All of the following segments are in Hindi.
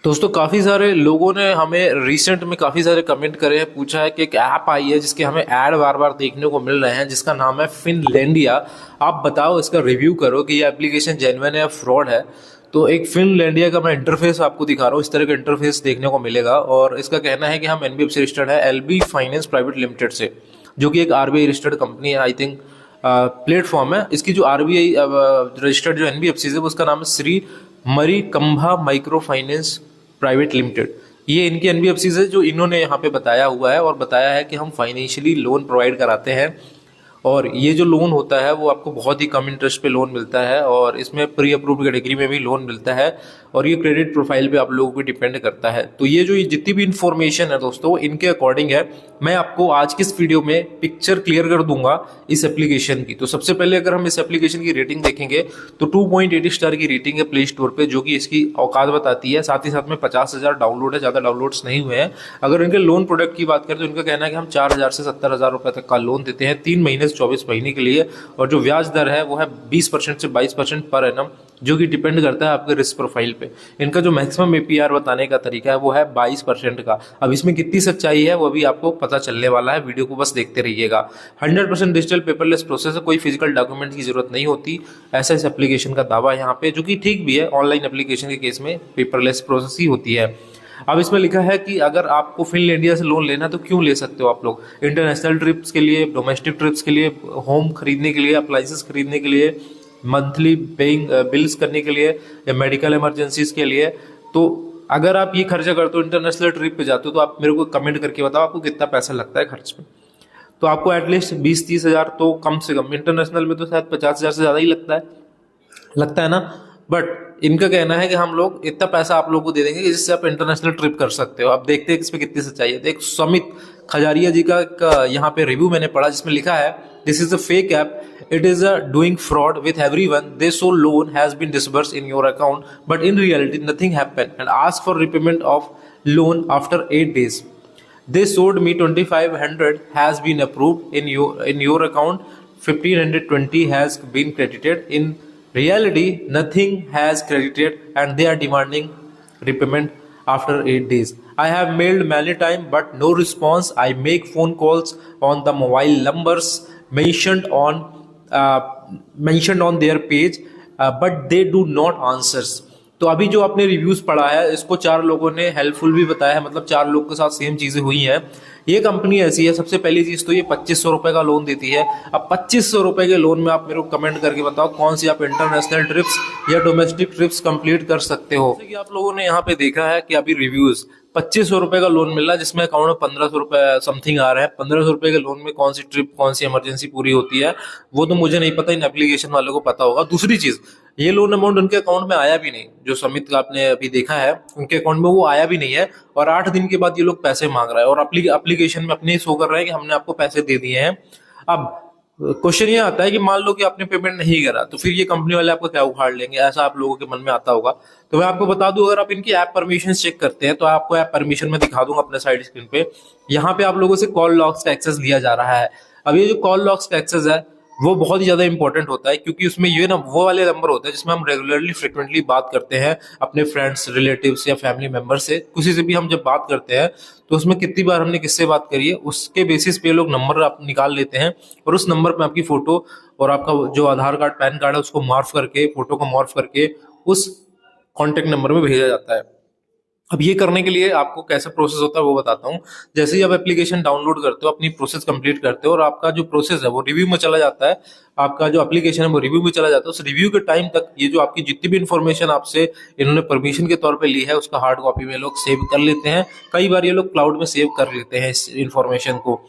दोस्तों काफ़ी सारे लोगों ने हमें रिसेंट में काफ़ी सारे कमेंट करे हैं, पूछा है कि एक ऐप आई है जिसके हमें ऐड बार बार देखने को मिल रहे हैं, जिसका नाम है फिनलैंडिया। आप बताओ, इसका रिव्यू करो कि ये एप्लीकेशन जेन्युइन है या फ्रॉड है। तो एक फिनलैंडिया का मैं इंटरफेस आपको दिखा रहा हूँ। इस तरह का इंटरफेस देखने को मिलेगा और इसका कहना है कि हम एनबीएफसी रजिस्टर्ड है एलबी फाइनेंस प्राइवेट लिमिटेड से, जो कि एक आरबीआई रजिस्टर्ड कंपनी है। आई थिंक प्लेटफॉर्म है इसकी। जो आरबीआई रजिस्टर्ड जो एनबीएफसी है उसका नाम है श्री मरी कंभा माइक्रो फाइनेंस प्राइवेट लिमिटेड। ये इनकी एनबीएफसी है जो इन्होंने यहाँ पे बताया हुआ है, और बताया है कि हम फाइनेंशियली लोन प्रोवाइड कराते हैं। और ये जो लोन होता है वो आपको बहुत ही कम इंटरेस्ट पे लोन मिलता है, और इसमें प्री अप्रूव्ड कैटेगरी में भी लोन मिलता है, और ये क्रेडिट प्रोफाइल पे आप लोगों को डिपेंड करता है। तो ये जो ये जितनी भी इंफॉर्मेशन है दोस्तों, इनके अकॉर्डिंग है। मैं आपको आज की इस वीडियो में पिक्चर क्लियर कर दूंगा इस एप्लीकेशन की। तो सबसे पहले अगर हम इस एप्लीकेशन की रेटिंग देखेंगे तो 2.8 स्टार की रेटिंग है प्ले स्टोर पे, जो कि इसकी औकात बताती है। साथ ही साथ में 50,000 डाउनलोड है, ज्यादा डाउनलोड्स नहीं हुए हैं। अगर इनके लोन प्रोडक्ट की बात करें तो इनका कहना है कि हम 4,000 से 70,000 रुपए तक का लोन देते हैं 3 महीने से 24 महीने के लिए, और जो ब्याज दर है वो है 20% से 22% पर एनम, जो कि डिपेंड करता है आपके रिस्क प्रोफाइल पे। इनका जो मैक्सिमम एपीआर बताने का तरीका है वो है 22% का। अब इसमें कितनी सच्चाई है वो भी आपको पता चलने वाला है, वीडियो को बस देखते रहिएगा। 100% डिजिटल पेपरलेस प्रोसेस है, कोई फिजिकल डॉक्यूमेंट की जरूरत नहीं होती, ऐसा इस एप्लीकेशन का दावा है यहाँ पे, जो कि ठीक भी है। ऑनलाइन एप्लीकेशन के केस में पेपरलेस प्रोसेस ही होती है। अब इसमें लिखा है कि अगर आपको फिनलैंडिया से लोन लेना तो क्यों ले सकते हो आप लोग, इंटरनेशनल ट्रिप्स के लिए, डोमेस्टिक ट्रिप्स के लिए, होम खरीदने के लिए, अप्लाइंसेस खरीदने के लिए, मंथली पेइंग बिल्स करने के लिए, या मेडिकल इमरजेंसीज के लिए। तो अगर आप ये खर्चा करते हो, इंटरनेशनल ट्रिप पे जाते हो, तो आप मेरे को कमेंट करके बताओ आपको कितना पैसा लगता है खर्च में। तो आपको एटलीस्ट 20-30 हजार तो कम से कम, इंटरनेशनल में तो शायद 50,000 से ज्यादा ही लगता है ना। बट इनका कहना है कि हम लोग इतना पैसा आप लोगों को दे देंगे कि जिससे आप इंटरनेशनल ट्रिप कर सकते हो। आप देखते हैं इस पे कितनी सच्चाई है। एक सुमित खजारिया जी का यहाँ पे रिव्यू मैंने पढ़ा, जिसमें लिखा है this is a fake app, it is a doing fraud with everyone, they so loan has been disburse in your account but in reality nothing happened and ask for repayment of loan after 8 days. They showed me 2,500 has been approved in your account, 1,520 has been credited. In reality, nothing has credited, and they are demanding repayment after 8 days. I have mailed many times, but no response. I make phone calls on the mobile numbers uh, mentioned on their page, but they do not answer. तो अभी जो आपने रिव्यूज पढ़ा है इसको 4 लोगों ने हेल्पफुल भी बताया है, मतलब 4 लोग के साथ सेम चीजें हुई हैं। ये कंपनी ऐसी है, सबसे पहली चीज तो ये 2,500 रुपए का लोन देती है। अब 2,500 रुपए के लोन में आप मेरे को कमेंट करके बताओ कौन सी आप इंटरनेशनल ट्रिप्स या डोमेस्टिक ट्रिप्स कंप्लीट कर सकते हो। जैसे कि आप लोगों ने यहाँ पे देखा है कि अभी रिव्यूज 2,500 रुपए का लोन मिल रहा है, जिसमें अकाउंट में 1,500 रुपए समथिंग आ रहा है। 1,500 रुपए के लोन में कौन सी ट्रिप, कौन सी इमरजेंसी पूरी होती है वो तो मुझे नहीं पता, इन एप्लीकेशन वालों को पता होगा। दूसरी चीज, ये लोन अमाउंट उनके अकाउंट में आया भी नहीं, जो समित का आपने अभी देखा है उनके अकाउंट में वो आया भी नहीं है, और 8 दिन के बाद ये लोग पैसे मांग रहा है, और एप्लीकेशन में अपने शो कर रहे हैं कि हमने आपको पैसे दे दिए हैं। अब क्वेश्चन ये आता है कि मान लो कि आपने पेमेंट नहीं करा, तो फिर ये कंपनी वाले आपको क्या उखाड़ लेंगे, ऐसा आप लोगों के मन में आता होगा। तो मैं आपको बता दूं, अगर आप इनकी ऐप परमिशन चेक करते हैं तो आपको ऐप परमिशन में दिखा दूंगा अपने साइड स्क्रीन पे। यहाँ पे आप लोगों से कॉल लॉग्स का एक्सेस लिया जा रहा है। अब ये जो कॉल लॉग्स का एक्सेस है वो बहुत ही ज्यादा इंपॉर्टेंट होता है, क्योंकि उसमें ये ना वो वाले नंबर होते हैं जिसमें हम रेगुलरली फ्रिक्वेंटली बात करते हैं अपने फ्रेंड्स, रिलेटिव्स या फैमिली मेंबर से। किसी से भी हम जब बात करते हैं तो उसमें कितनी बार हमने किससे बात करी है उसके बेसिस पे लोग नंबर आप निकाल लेते हैं, और उस नंबर पे आपकी फोटो और आपका जो आधार कार्ड, पैन कार्ड है उसको मॉर्फ करके, फोटो को मॉर्फ करके उस कॉन्टेक्ट नंबर में भेजा जाता है। अब ये करने के लिए आपको कैसा प्रोसेस होता है वो बताता हूँ। जैसे ही आप एप्लीकेशन डाउनलोड करते हो, अपनी प्रोसेस कंप्लीट करते हो, और आपका जो प्रोसेस है वो रिव्यू में चला जाता है, आपका जो एप्लीकेशन है वो रिव्यू में चला जाता है। उस रिव्यू के टाइम तक ये जो आपकी जितनी भी इन्फॉर्मेशन आपसे इन्होंने परमिशन के तौर पे ली है उसका हार्ड कॉपी में लोग सेव कर लेते हैं। कई बार ये लोग क्लाउड में सेव कर लेते हैं इस इन्फॉर्मेशन को,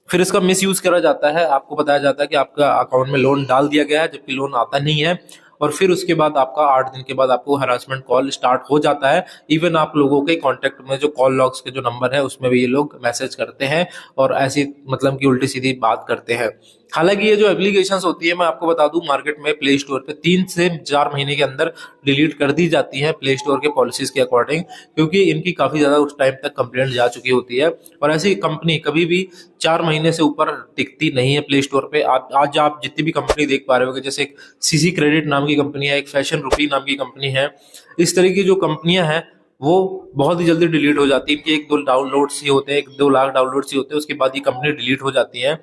फिर इसका मिस यूज करा जाता है। आपको बताया जाता है कि आपका अकाउंट में लोन डाल दिया गया है, जबकि लोन आता नहीं है, और फिर उसके बाद आपका 8 दिन के बाद आपको हरासमेंट कॉल स्टार्ट हो जाता है। इवन आप लोगों के कांटेक्ट में जो कॉल लॉग्स के जो नंबर है उसमें भी ये लोग मैसेज करते हैं और ऐसी मतलब कि उल्टी सीधी बात करते हैं। हालांकि ये जो एप्लीकेशंस होती है, मैं आपको बता दूं, मार्केट में प्ले स्टोर पे 3 से 4 महीने के अंदर डिलीट कर दी जाती है प्ले स्टोर के पॉलिसीज के अकॉर्डिंग, क्योंकि इनकी काफी ज्यादा उस टाइम तक कंप्लेंट जा चुकी होती है, और ऐसी कंपनी कभी भी 4 महीने से ऊपर टिकती नहीं है प्ले स्टोर पे। आज आप जितनी भी कंपनी देख पा रहे हो, जैसे एक सीसी क्रेडिट नाम की कंपनी है, एक फैशन रूपी नाम की कंपनी है, इस तरह की जो कंपनियां हैं वो बहुत ही जल्दी डिलीट हो जाती है। इनके 1-2 डाउनलोड्स ही होते हैं, 1-2 लाख डाउनलोड्स ही होते हैं, उसके बाद ये कंपनी डिलीट हो जाती है।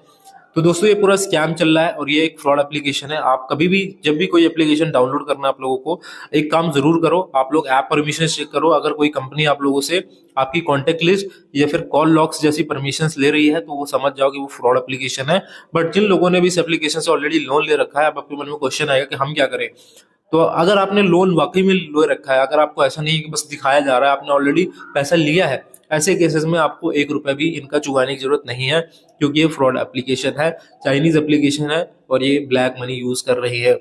तो दोस्तों ये पूरा स्कैम चल रहा है और ये एक फ्रॉड एप्लीकेशन है। आप कभी भी जब भी कोई एप्लीकेशन डाउनलोड करना है आप लोगों को, एक काम जरूर करो, आप लोग ऐप परमिशन चेक करो। अगर कोई कंपनी आप लोगों से आपकी कॉन्टेक्ट लिस्ट या फिर कॉल लॉग्स जैसी परमिशन ले रही है तो वो समझ जाओ कि वो फ्रॉड एप्लीकेशन है। बट जिन लोगों ने भी इस एप्लीकेशन से ऑलरेडी लोन ले रखा है, अब आपके मन में क्वेश्चन आएगा कि हम क्या करें। तो अगर आपने लोन वाकई में ले रखा है, अगर आपको ऐसा नहीं है कि बस दिखाया जा रहा है, आपने ऑलरेडी पैसा लिया है, ऐसे केसेस में आपको 1 रुपए भी इनका चुकाने की जरूरत नहीं है, क्योंकि ये फ्रॉड एप्लीकेशन है, चाइनीज एप्लीकेशन है और ये ब्लैक मनी यूज कर रही है।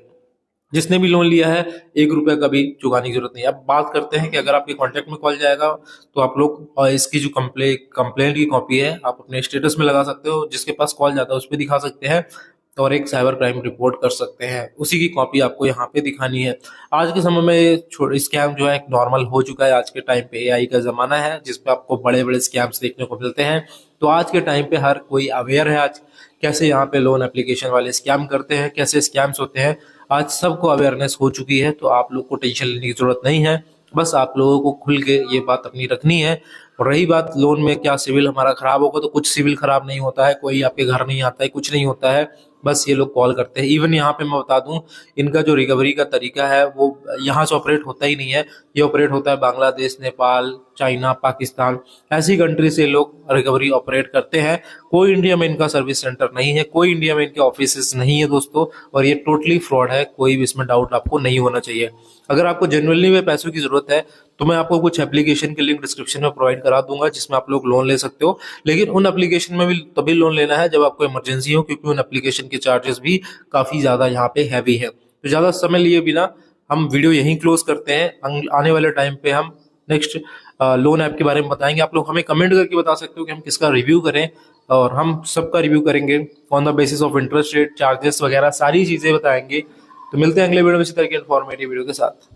जिसने भी लोन लिया है 1 रुपए का भी चुकाने की जरूरत नहीं है। अब बात करते हैं कि अगर आपके कॉन्टेक्ट में कॉल जाएगा तो आप लोग इसकी जो कंप्लेंट की कॉपी है आप अपने स्टेटस में लगा सकते हो, जिसके पास कॉल जाता है उस पर दिखा सकते हैं और एक साइबर क्राइम रिपोर्ट कर सकते हैं। उसी की कॉपी आपको यहाँ पे दिखानी है। आज के समय में ये स्कैम जो है एक नॉर्मल हो चुका है। आज के टाइम पे एआई का जमाना है जिसपे आपको बड़े बड़े स्कैम्स देखने को मिलते हैं। तो आज के टाइम पे हर कोई अवेयर है आज कैसे यहाँ पे लोन एप्लीकेशन वाले स्कैम करते हैं, कैसे स्कैम्स होते हैं। आज सबको अवेयरनेस हो चुकी है, तो आप लोग को टेंशन लेने की जरूरत नहीं है। बस आप लोगों को खुल के ये बात अपनी रखनी है। और रही बात लोन में क्या सिविल हमारा खराब होगा, तो कुछ सिविल खराब नहीं होता है, कोई आपके घर नहीं आता है, कुछ नहीं होता है। बस ये लोग कॉल करते हैं। इवन यहाँ पे मैं बता दूं, इनका जो रिकवरी का तरीका है वो यहाँ से ऑपरेट होता ही नहीं है। ये ऑपरेट होता है बांग्लादेश, नेपाल, चाइना, पाकिस्तान, ऐसी कंट्री से लोग रिकवरी ऑपरेट करते हैं। कोई इंडिया में इनका सर्विस सेंटर नहीं है, कोई इंडिया में इनके ऑफिस नहीं है दोस्तों। और ये टोटली फ्रॉड है, कोई भी इसमें डाउट आपको नहीं होना चाहिए। अगर आपको जेन्युइनली में पैसों की जरूरत है तो मैं आपको कुछ एप्लीकेशन के लिंक डिस्क्रिप्शन में प्रोवाइड करा दूंगा जिसमें आप लोग लोन ले सकते हो। लेकिन उन एप्लीकेशन में भी तभी लोन लेना है जब आपको इमरजेंसी हो, क्योंकि उन एप्लीकेशन के चार्जेस भी काफी ज्यादा यहाँ पे हैवी है। तो ज्यादा समय लिए बिना हम वीडियो यहीं क्लोज करते हैं। आने वाले टाइम पे हम नेक्स्ट लोन ऐप के बारे में बताएंगे। आप लोग हमें कमेंट करके बता सकते हो कि हम किसका रिव्यू करें, और हम सबका रिव्यू करेंगे on the basis of interest rate, charges वगैरह सारी चीजें बताएंगे। तो मिलते हैं अगले वीडियो में इसी तरह के इन्फॉर्मेटिव वीडियो के साथ।